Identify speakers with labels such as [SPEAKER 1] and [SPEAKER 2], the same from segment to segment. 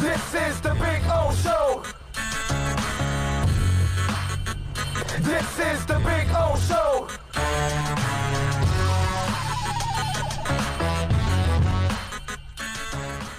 [SPEAKER 1] This is the Big O Show. This is the Big O Show.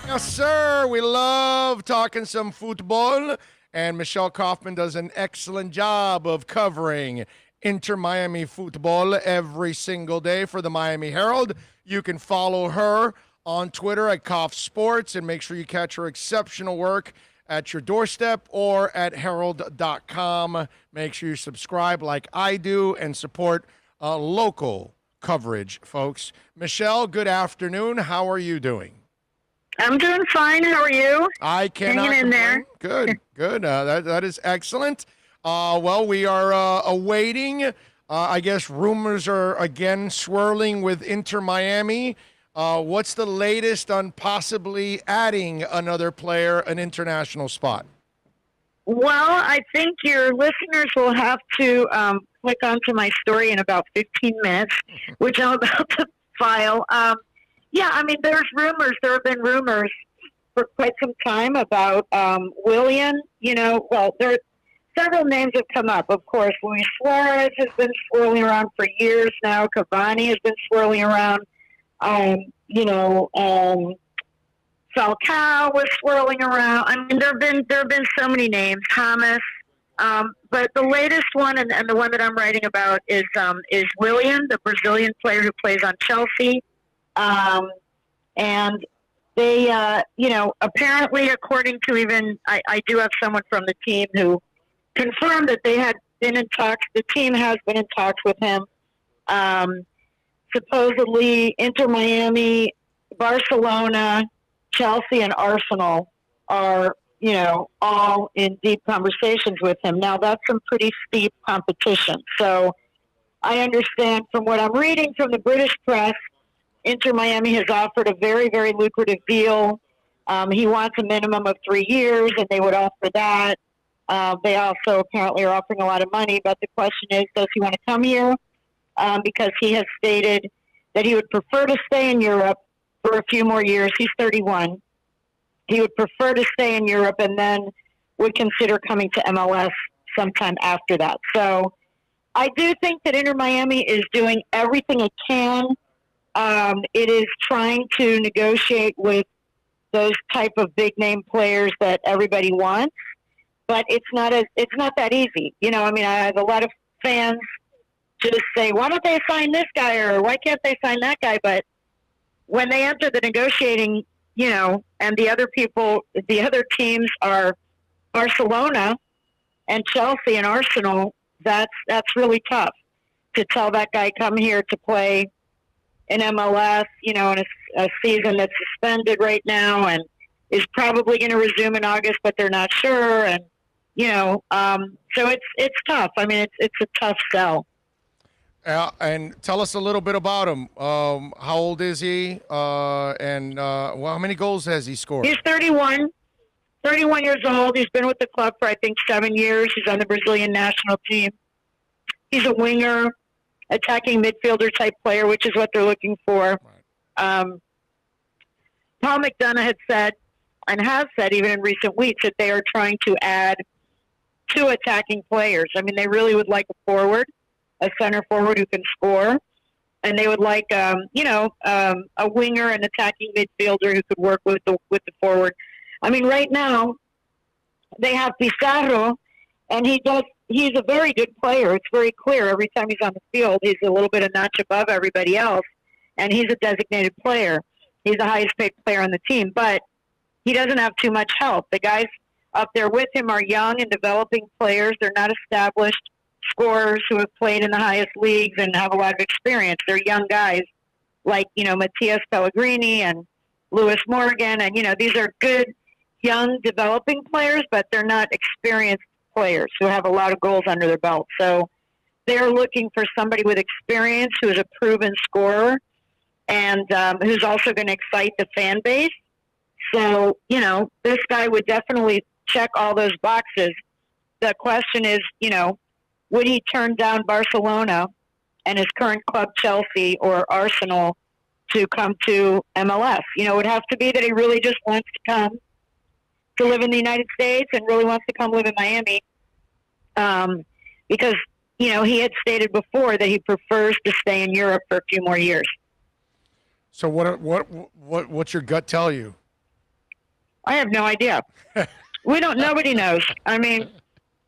[SPEAKER 2] Yes, sir. We love talking some football, and Michelle Kaufman does an excellent job of covering Inter-Miami football every single day for the Miami Herald. You can follow her on Twitter at Kauf Sports, and make sure you catch her exceptional work at your doorstep or at herald.com. Make sure you subscribe like I do and support local coverage, folks. Michelle, good afternoon. How are you doing?
[SPEAKER 3] I'm doing fine. How are you?
[SPEAKER 2] I cannot
[SPEAKER 3] Hanging in there.
[SPEAKER 2] Good, good. That is excellent. Well, we are awaiting. I guess rumors are again swirling with Inter-Miami. What's the latest on possibly adding another player, an international spot?
[SPEAKER 3] Well, I think your listeners will have to click onto my story in about 15 minutes, which I'm about to file. Yeah, I mean, there's rumors. There have been rumors for quite some time about Willian. Well, there several names have come up. Of course, Luis Suarez has been swirling around for years now. Cavani has been swirling around. Falcao was swirling around. I mean, there have been so many names. Thomas. But the latest one, and the one that I'm writing about, is Willian, the Brazilian player who plays on Chelsea. And they, apparently, according to even, I do have someone from the team who confirmed that they had been in talks. The team has been in talks with him. Supposedly, Inter Miami, Barcelona, Chelsea, and Arsenal are, all in deep conversations with him. Now, that's some pretty steep competition. So I understand from what I'm reading from the British press, Inter Miami has offered a very, very lucrative deal. He wants a minimum of 3 years, and they would offer that. They also apparently are offering a lot of money, but the question is, does he want to come here? Because he has stated that he would prefer to stay in Europe for a few more years. He's 31. He would prefer to stay in Europe and then would consider coming to MLS sometime after that. So I do think that Inter Miami is doing everything it can. It is trying to negotiate with those type of big name players that everybody wants, but it's not that easy. I have a lot of fans just say, why don't they sign this guy, or why can't they sign that guy? But when they enter the negotiating, and the other teams are Barcelona and Chelsea and Arsenal, that's really tough to tell that guy come here to play in MLS, in a season that's suspended right now and is probably going to resume in August, but they're not sure. And, so it's tough. I mean, it's a tough sell.
[SPEAKER 2] And tell us a little bit about him. How old is he? How many goals has he scored?
[SPEAKER 3] He's 31 years old. He's been with the club for, I think, 7 years. He's on the Brazilian national team. He's a winger, attacking midfielder type player, which is what they're looking for. Right. Paul McDonough had said, and has said even in recent weeks, that they are trying to add 2 attacking players. I mean, they really would like a forward, a center forward who can score, and they would like, a winger, an attacking midfielder who could work with the forward. I mean, right now they have Pizarro, and he's a very good player. It's very clear every time he's on the field. He's a little bit a notch above everybody else, and he's a designated player. He's the highest paid player on the team, but he doesn't have too much help. The guys up there with him are young and developing players. They're not established scorers who have played in the highest leagues and have a lot of experience. They're young guys like, Matias Pellegrini and Lewis Morgan. And, these are good, young, developing players, but they're not experienced players who have a lot of goals under their belt. So they're looking for somebody with experience who is a proven scorer and who's also going to excite the fan base. So, this guy would definitely check all those boxes. The question is, would he turn down Barcelona and his current club, Chelsea, or Arsenal, to come to MLS? It would have to be that he really just wants to come to live in the United States and really wants to come live in Miami, because he had stated before that he prefers to stay in Europe for a few more years.
[SPEAKER 2] So what's your gut tell you?
[SPEAKER 3] I have no idea. Nobody knows. I mean,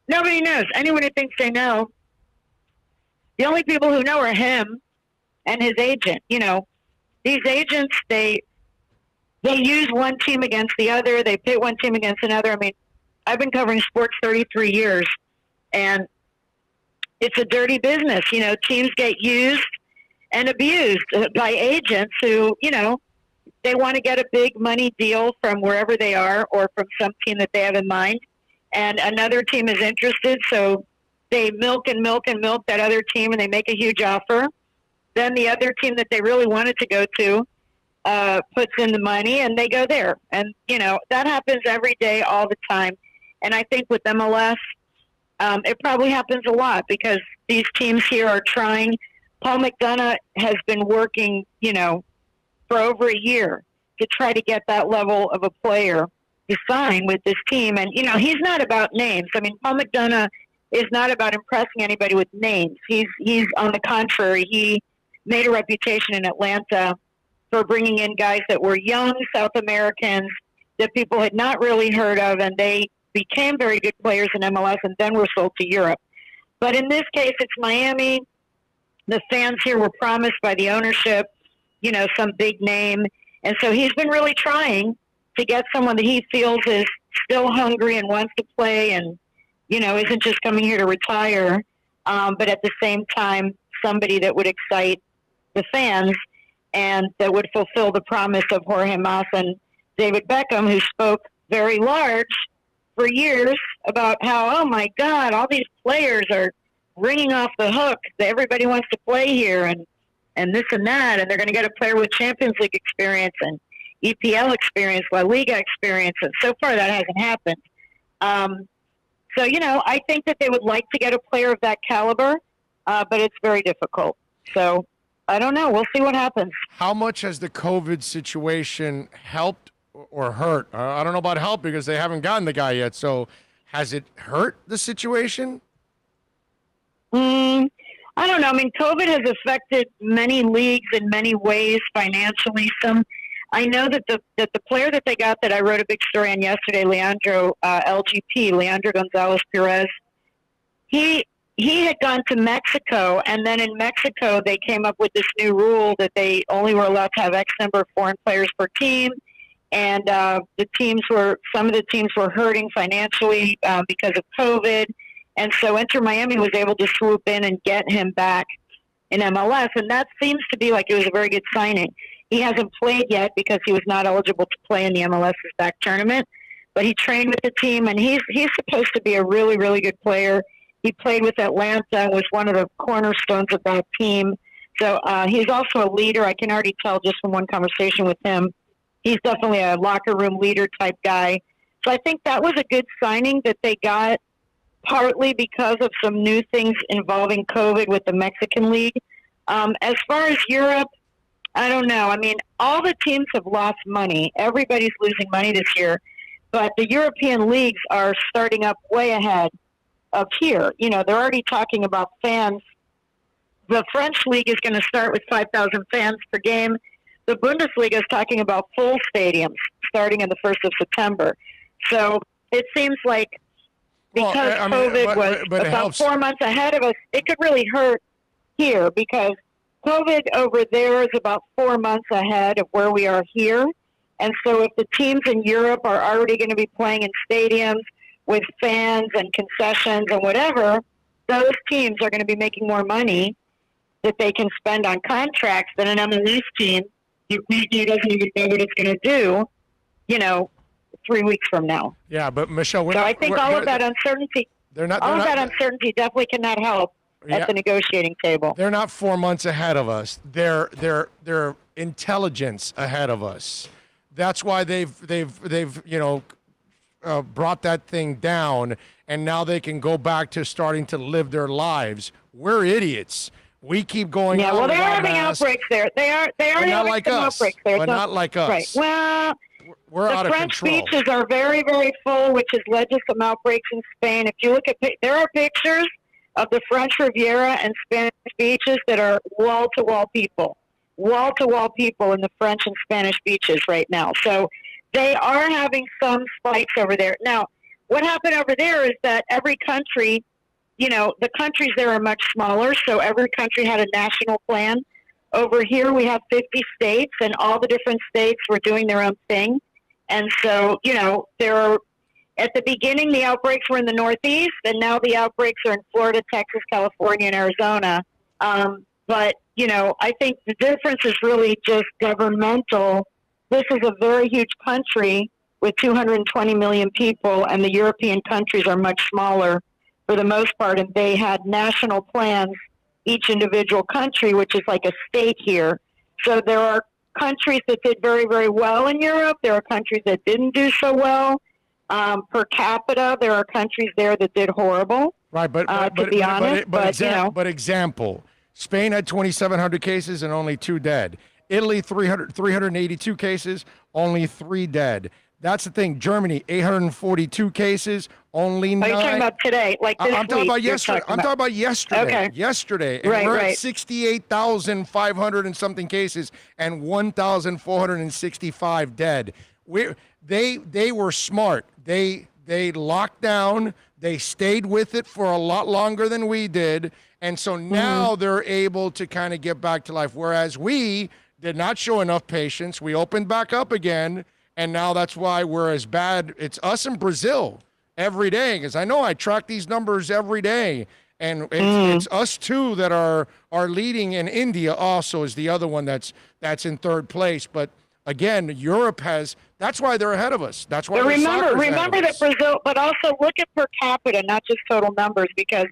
[SPEAKER 3] nobody knows. Anyone who thinks they know. The only people who know are him and his agent. These agents, they use one team against the other. They pit one team against another. I mean, I've been covering sports 33 years, and it's a dirty business. Teams get used and abused by agents who, they want to get a big money deal from wherever they are or from some team that they have in mind. And another team is interested, so they milk and milk and milk that other team, and they make a huge offer. Then the other team that they really wanted to go to puts in the money, and they go there. And, that happens every day, all the time. And I think with MLS, it probably happens a lot because these teams here are trying. Paul McDonough has been working, for over a year to try to get that level of a player to sign with this team. And, he's not about names. I mean, Paul McDonough is not about impressing anybody with names. He's on the contrary. He made a reputation in Atlanta for bringing in guys that were young South Americans that people had not really heard of, and they became very good players in MLS and then were sold to Europe. But in this case, it's Miami. The fans here were promised by the ownership, some big name. And so he's been really trying to get someone that he feels is still hungry and wants to play and, isn't just coming here to retire, but at the same time, somebody that would excite the fans and that would fulfill the promise of Jorge Mas and David Beckham, who spoke very large for years about how, oh my God, all these players are ringing off the hook. Everybody wants to play here and this and that, and they're going to get a player with Champions League experience and EPL experience, La Liga experience, and so far that hasn't happened. So, I think that they would like to get a player of that caliber, but it's very difficult. So, I don't know. We'll see what happens.
[SPEAKER 2] How much has the COVID situation helped or hurt? I don't know about help because they haven't gotten the guy yet. So, has it hurt the situation?
[SPEAKER 3] I don't know. I mean, COVID has affected many leagues in many ways financially. I know that the player that they got that I wrote a big story on yesterday, Leandro Gonzalez Perez, he had gone to Mexico, and then in Mexico they came up with this new rule that they only were allowed to have X number of foreign players per team, and some of the teams were hurting financially because of COVID. And so Inter Miami was able to swoop in and get him back in MLS, and that seems to be like it was a very good signing. He hasn't played yet because he was not eligible to play in the MLS's back tournament, but he trained with the team, and he's supposed to be a really, really good player. He played with Atlanta and was one of the cornerstones of that team. So he's also a leader. I can already tell just from one conversation with him. He's definitely a locker room leader type guy. So I think that was a good signing that they got, partly because of some new things involving COVID with the Mexican League. As far as Europe, I don't know. I mean, all the teams have lost money. Everybody's losing money this year. But the European leagues are starting up way ahead of here. They're already talking about fans. The French league is going to start with 5,000 fans per game. The Bundesliga is talking about full stadiums starting on the 1st of September. So it seems like because COVID was about 4 months ahead of us, it could really hurt here because COVID over there is about 4 months ahead of where we are here. And so if the teams in Europe are already going to be playing in stadiums with fans and concessions and whatever, those teams are going to be making more money that they can spend on contracts than an MLS team who doesn't even know what it's going to do, 3 weeks from now.
[SPEAKER 2] Yeah, but Michelle,
[SPEAKER 3] I think all of that uncertainty definitely cannot help at the negotiating table.
[SPEAKER 2] They're not 4 months ahead of us. They're intelligence ahead of us. That's why they've brought that thing down, and now they can go back to starting to live their lives. We're idiots. We keep going.
[SPEAKER 3] Yeah, well, they're having outbreaks there. They are having
[SPEAKER 2] like us.
[SPEAKER 3] outbreaks there.
[SPEAKER 2] But not like us.
[SPEAKER 3] Right. Well,
[SPEAKER 2] we're out
[SPEAKER 3] The
[SPEAKER 2] of
[SPEAKER 3] French
[SPEAKER 2] control.
[SPEAKER 3] beaches are very, very full, which has led to some outbreaks in Spain. If you look at, there are pictures of the French Riviera and Spanish beaches that are wall-to-wall people in the French and Spanish beaches right now. So they are having some spikes over there. Now, what happened over there is that every country, the countries there are much smaller, so every country had a national plan. Over here, we have 50 states, and all the different states were doing their own thing. And so, there are, at the beginning, the outbreaks were in the Northeast, and now the outbreaks are in Florida, Texas, California, and Arizona. But, I think the difference is really just governmental. This is a very huge country with 220 million people, and the European countries are much smaller for the most part, and they had national plans, each individual country, which is like a state here. So there are countries that did very, very well in Europe. There are countries that didn't do so well. Per capita, there are countries there that did horrible.
[SPEAKER 2] Right, but example, Spain had 2,700 cases and only 2 dead. Italy, 382 cases, only 3 dead. That's the thing. Germany, 842 cases, only 9.
[SPEAKER 3] Are you talking about today? Like this
[SPEAKER 2] I'm talking
[SPEAKER 3] week,
[SPEAKER 2] about yesterday. I'm talking about yesterday.
[SPEAKER 3] Okay.
[SPEAKER 2] Yesterday. And we're at 68,500 and something cases and 1,465 dead. They were smart. They locked down. They stayed with it for a lot longer than we did. And so now they're able to kind of get back to life. Whereas we did not show enough patience. We opened back up again. And now that's why we're as bad. It's us in Brazil every day. Because I know I track these numbers every day. And it's us too that are leading. And India also is the other one that's in third place. But again, Europe has, that's why they're ahead of us. That's why
[SPEAKER 3] remember that Brazil, but also look at per capita, not just total numbers, because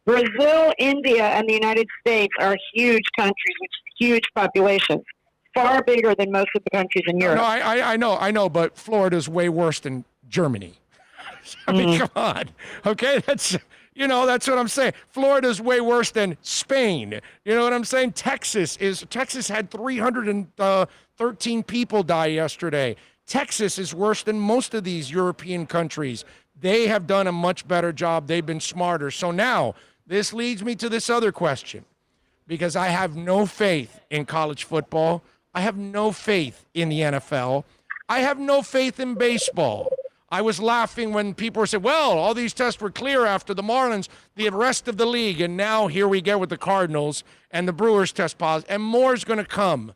[SPEAKER 3] Brazil, India, and the United States are huge countries with huge populations, far bigger than most of the countries in Europe.
[SPEAKER 2] No, I know, but Florida's way worse than Germany. I mean, come on. Okay, that's what I'm saying. Florida's way worse than Spain. You know what I'm saying? Texas had 313 people die yesterday. Texas is worse than most of these European countries. They have done a much better job. They've been smarter. So now this leads me to this other question, because I have no faith in college football. I have no faith in the NFL. I have no faith in baseball. I was laughing when people said, well, all these tests were clear after the Marlins, the rest of the league, and now here we go with the Cardinals and the Brewers test positive, and more is going to come.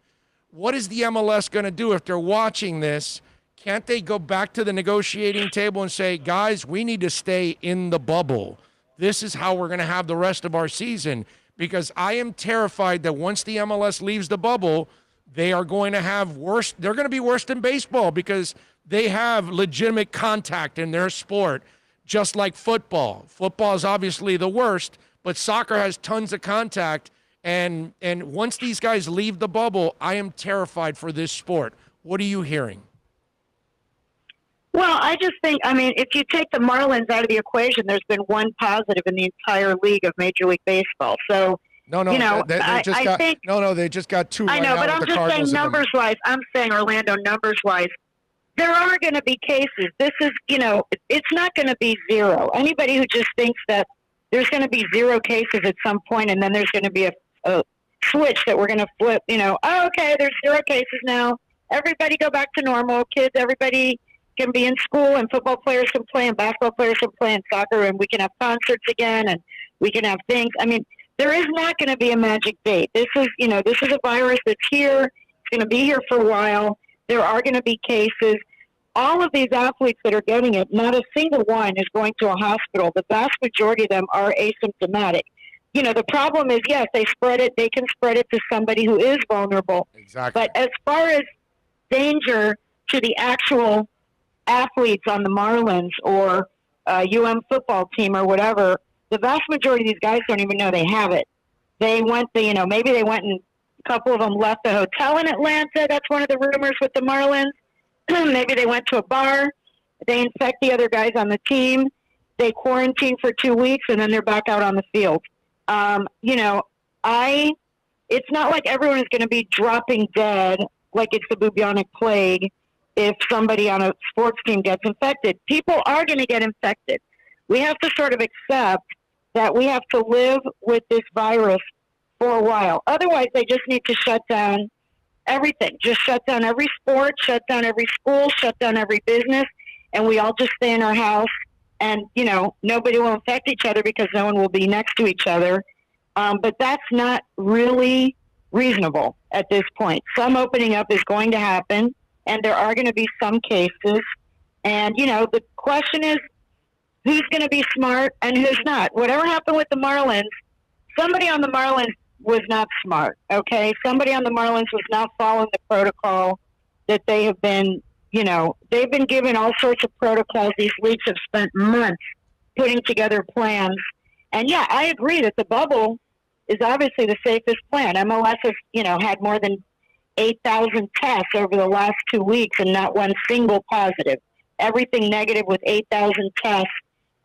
[SPEAKER 2] What is the MLS going to do if they're watching this? Can't they go back to the negotiating table and say, guys, we need to stay in the bubble? This is how we're going to have the rest of our season, because I am terrified that once the MLS leaves the bubble, they are going to have worse. They're going to be worse than baseball, because they have legitimate contact in their sport, just like football. Football is obviously the worst, but soccer has tons of contact. And once these guys leave the bubble, I am terrified for this sport. What are you hearing?
[SPEAKER 3] Well, I just think, if you take the Marlins out of the equation, there's been one positive in the entire league of Major League Baseball. So, they just got 2 right now.
[SPEAKER 2] I know,
[SPEAKER 3] but I'm just saying numbers-wise. I'm saying Orlando numbers-wise. There are going to be cases. This is, it's not going to be zero. Anybody who just thinks that there's going to be 0 cases at some point and then there's going to be a switch that we're going to flip, okay, there's 0 cases now. Everybody go back to normal. Kids, everybody can be in school, and football players can play, and basketball players can play, and soccer, and we can have concerts again, and we can have things. There is not going to be a magic date. This is a virus that's here. It's going to be here for a while. There are going to be cases. All of these athletes that are getting it, not a single one is going to a hospital. The vast majority of them are asymptomatic. The problem is, yes, they spread it. They can spread it to somebody who is vulnerable.
[SPEAKER 2] Exactly.
[SPEAKER 3] But as far as danger to the actual athletes on the Marlins or football team or whatever, the vast majority of these guys don't even know they have it. They went, maybe they went and a couple of them left the hotel in Atlanta. That's one of the rumors with the Marlins. Maybe they went to a bar. They infect the other guys on the team. They quarantine for 2 weeks, and then they're back out on the field. It's not like everyone is going to be dropping dead like it's the bubonic plague if somebody on a sports team gets infected. People are going to get infected. We have to sort of accept that we have to live with this virus for a while. Otherwise, they just need to shut down everything. Just shut down every sport, shut down every school, shut down every business, and we all just stay in our house. And, nobody will infect each other because no one will be next to each other. But that's not really reasonable at this point. Some opening up is going to happen, and there are going to be some cases. And, the question is, who's going to be smart and who's not? Whatever happened with the Marlins, somebody on the Marlins was not smart, okay? Somebody on the Marlins was not following the protocol that they have been, they've been given all sorts of protocols. These leagues have spent months putting together plans. And, yeah, I agree that the bubble is obviously the safest plan. MLS has, had more than 8,000 tests over the last 2 weeks and not one single positive. Everything negative with 8,000 tests.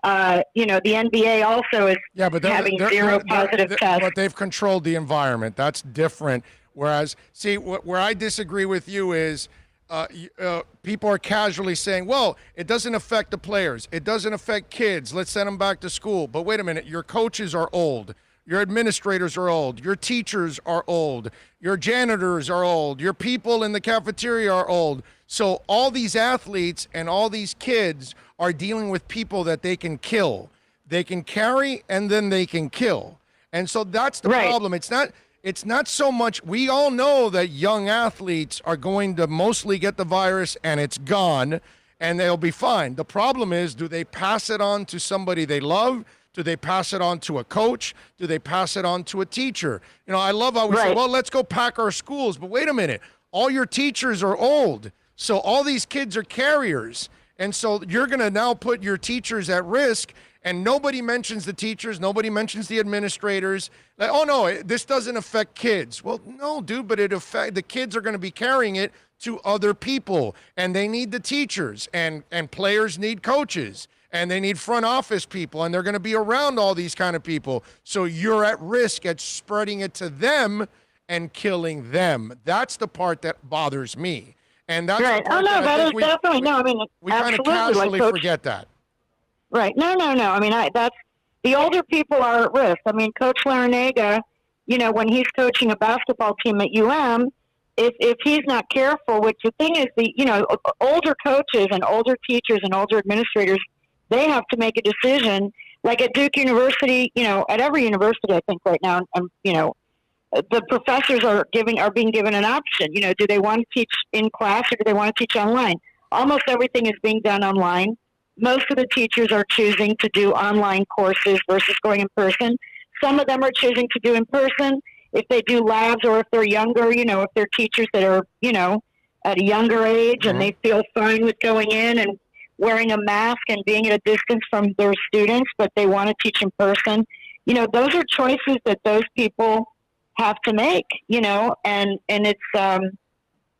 [SPEAKER 3] The NBA also is having zero positive tests.
[SPEAKER 2] But they've controlled the environment. That's different. Whereas, see, where I disagree with you is people are casually saying, well, it doesn't affect the players. It doesn't affect kids. Let's send them back to school. But wait a minute. Your coaches are old. Your administrators are old. Your teachers are old. Your janitors are old. Your people in the cafeteria are old. So all these athletes and all these kids are dealing with people that they can kill. They can carry and then they can kill. And so that's the problem. It's not so much, we all know that young athletes are going to mostly get the virus and it's gone and they'll be fine. The problem is, do they pass it on to somebody they love? Do they pass it on to a coach? Do they pass it on to a teacher? I love how we say, well, let's go pack our schools. But wait a minute. All your teachers are old. So all these kids are carriers. And so you're going to now put your teachers at risk. And nobody mentions the teachers. Nobody mentions the administrators. Like, oh, no, this doesn't affect kids. Well, no, dude, but the kids are going to be carrying it to other people. And they need the teachers. And players need coaches. And they need front office people, and they're going to be around all these kind of people. So you're at risk at spreading it to them and killing them. That's the part that bothers me. And that's
[SPEAKER 3] right.
[SPEAKER 2] The part
[SPEAKER 3] that is definitely no. I mean,
[SPEAKER 2] we kind of casually forget that.
[SPEAKER 3] Right. No. I mean, that's the older people are at risk. I mean, Coach Larinaga, when he's coaching a basketball team at if he's not careful, which the thing is, older coaches and older teachers and older administrators, they have to make a decision. Like at Duke University, at every university, I think right now, the professors are being given an option. Do they want to teach in class or do they want to teach online? Almost everything is being done online. Most of the teachers are choosing to do online courses versus going in person. Some of them are choosing to do in person. If they do labs or if they're younger, if they're teachers that are, at a younger age and they feel fine with going in and wearing a mask and being at a distance from their students, but they want to teach in person. Those are choices that those people have to make, and it's,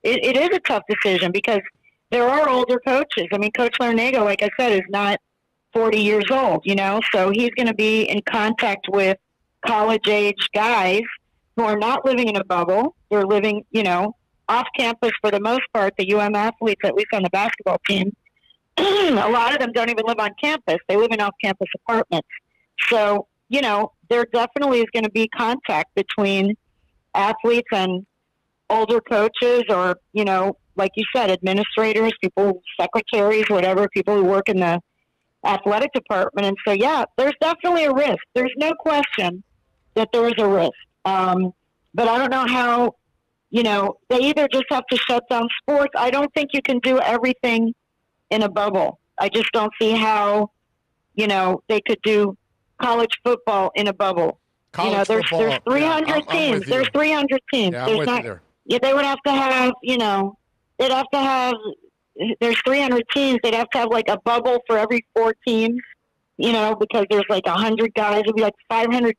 [SPEAKER 3] it is a tough decision because there are older coaches. I mean, Coach Larinaga, like I said, is not 40 years old, so he's going to be in contact with college age guys who are not living in a bubble. They're living, off campus for the most part. The athletes, at least on the basketball team, a lot of them don't even live on campus. They live in off-campus apartments. So, there definitely is going to be contact between athletes and older coaches or, like you said, administrators, people, secretaries, whatever, people who work in the athletic department. And so, yeah, there's definitely a risk. There's no question that there is a risk. But I don't know how, they either just have to shut down sports. I don't think you can do everything in a bubble. I just don't see how, they could do college football in a bubble.
[SPEAKER 2] College
[SPEAKER 3] there's
[SPEAKER 2] football,
[SPEAKER 3] 300 teams. There's 300 teams.
[SPEAKER 2] Yeah,
[SPEAKER 3] there's
[SPEAKER 2] I'm with
[SPEAKER 3] not,
[SPEAKER 2] you there.
[SPEAKER 3] Yeah, they would have to have, there's 300 teams. They'd have to have like a bubble for every 4 teams, because there's like 100 guys. It'd be like 500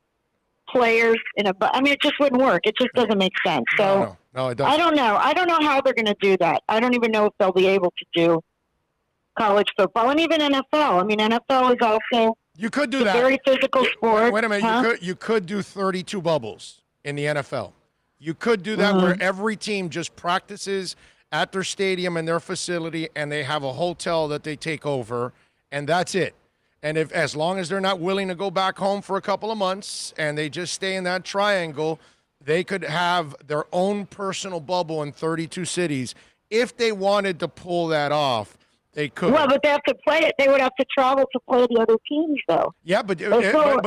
[SPEAKER 3] players in a I mean, it just wouldn't work. It just doesn't make sense. So
[SPEAKER 2] no, it doesn't.
[SPEAKER 3] I don't know. I don't know how they're going to do that. I don't even know if they'll be able to do college football and even NFL. I mean, NFL is also
[SPEAKER 2] you could do
[SPEAKER 3] a
[SPEAKER 2] that.
[SPEAKER 3] Very physical sport.
[SPEAKER 2] Wait a minute.
[SPEAKER 3] Huh?
[SPEAKER 2] You could do 32 bubbles in the NFL. You could do that where every team just practices at their stadium and their facility, and they have a hotel that they take over, and that's it. And as long as they're not willing to go back home for a couple of months and they just stay in that triangle, they could have their own personal bubble in 32 cities. If they wanted to pull that off, they could.
[SPEAKER 3] Well, but they have to play it. They would have to travel to play the other teams, though.
[SPEAKER 2] Yeah, but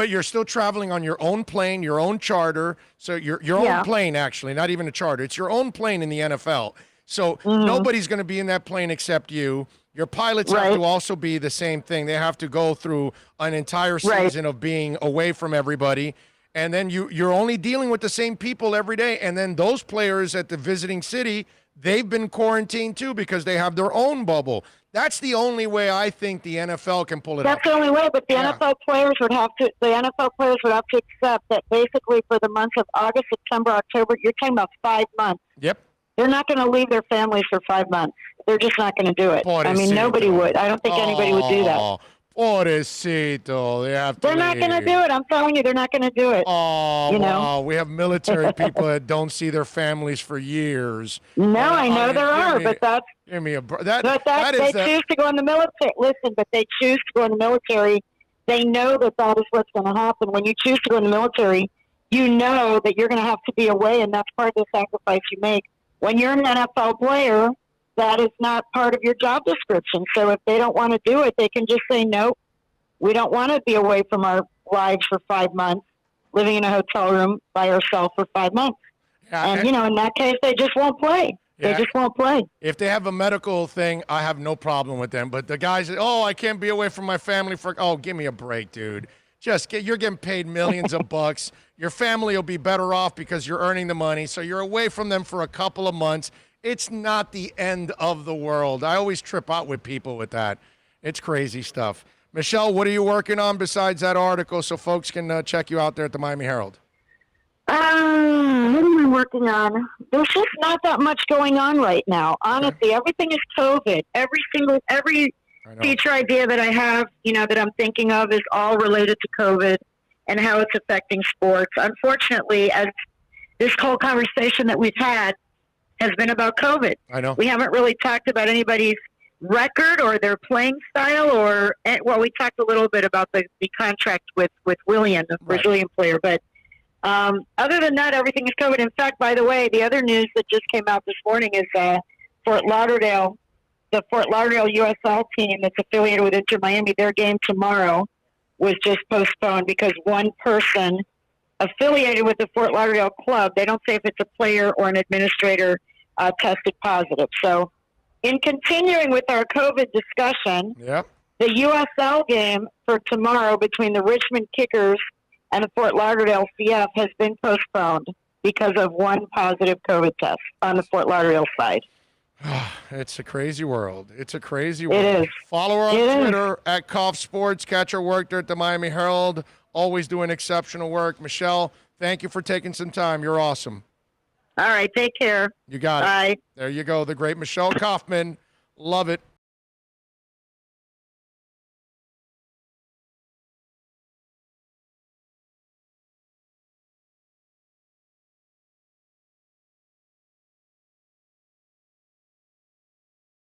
[SPEAKER 2] you're still traveling on your own plane, your own charter. So your own plane, actually, not even a charter. It's your own plane in the NFL. So nobody's going to be in that plane except you. Your pilots have to also be the same thing. They have to go through an entire season of being away from everybody. And then you're only dealing with the same people every day. And then those players at the visiting city, they've been quarantined too because they have their own bubble. That's the only way I think the NFL can pull it off.
[SPEAKER 3] That's the only way, but the NFL players would have to accept that basically for the months of August, September, October, you're talking about 5 months.
[SPEAKER 2] Yep.
[SPEAKER 3] They're not going to leave their families for 5 months. They're just not going to do it.
[SPEAKER 2] Pobrecito.
[SPEAKER 3] I mean, nobody would. I don't think anybody would do that.
[SPEAKER 2] Pobrecito.
[SPEAKER 3] They're not going to do it. I'm telling you, they're not going to do it.
[SPEAKER 2] Oh, wow. We have military people that don't see their families for years.
[SPEAKER 3] No, I know there are, but that's...
[SPEAKER 2] Give me a...
[SPEAKER 3] They choose to go in the military. Listen, but they choose to go in the military. They know that is what's going to happen. When you choose to go in the military, you know that you're going to have to be away, and that's part of the sacrifice you make. When you're an NFL player, that is not part of your job description. So if they don't want to do it, they can just say, nope, we don't want to be away from our lives for 5 months, living in a hotel room by ourselves for 5 months. And, in that case, they just won't play. They just won't play.
[SPEAKER 2] If they have a medical thing, I have no problem with them. But the guys, I can't be away from my family give me a break, dude. You're getting paid millions of bucks. Your family will be better off because you're earning the money. So you're away from them for a couple of months. It's not the end of the world. I always trip out with people with that. It's crazy stuff. Michelle, what are you working on besides that article so folks can check you out there at the Miami Herald?
[SPEAKER 3] What am I working on? There's just not that much going on right now. Honestly, everything is COVID. Every feature idea that I have, that I'm thinking of is all related to COVID and how it's affecting sports. Unfortunately, as this whole conversation that we've had has been about COVID. I know. We haven't really talked about anybody's record or their playing style we talked a little bit about the contract with Willian, the Brazilian player, but other than that, everything is COVID. In fact, by the way, the other news that just came out this morning is the Fort Lauderdale USL team that's affiliated with Inter Miami, their game tomorrow was just postponed because one person affiliated with the Fort Lauderdale club, they don't say if it's a player or an administrator, tested positive. So in continuing with our COVID discussion, the USL game for tomorrow between the Richmond Kickers and the Fort Lauderdale CF has been postponed because of one positive COVID test on the Fort Lauderdale side.
[SPEAKER 2] It's a crazy world. It's a crazy world.
[SPEAKER 3] It is.
[SPEAKER 2] Follow her on Twitter at Kauf Sports. Catch her work there at the Miami Herald. Always doing exceptional work. Michelle, thank you for taking some time. You're awesome.
[SPEAKER 3] All right. Take care.
[SPEAKER 2] You got it.
[SPEAKER 3] Bye.
[SPEAKER 2] There you go. The great Michelle Kaufman. Love it.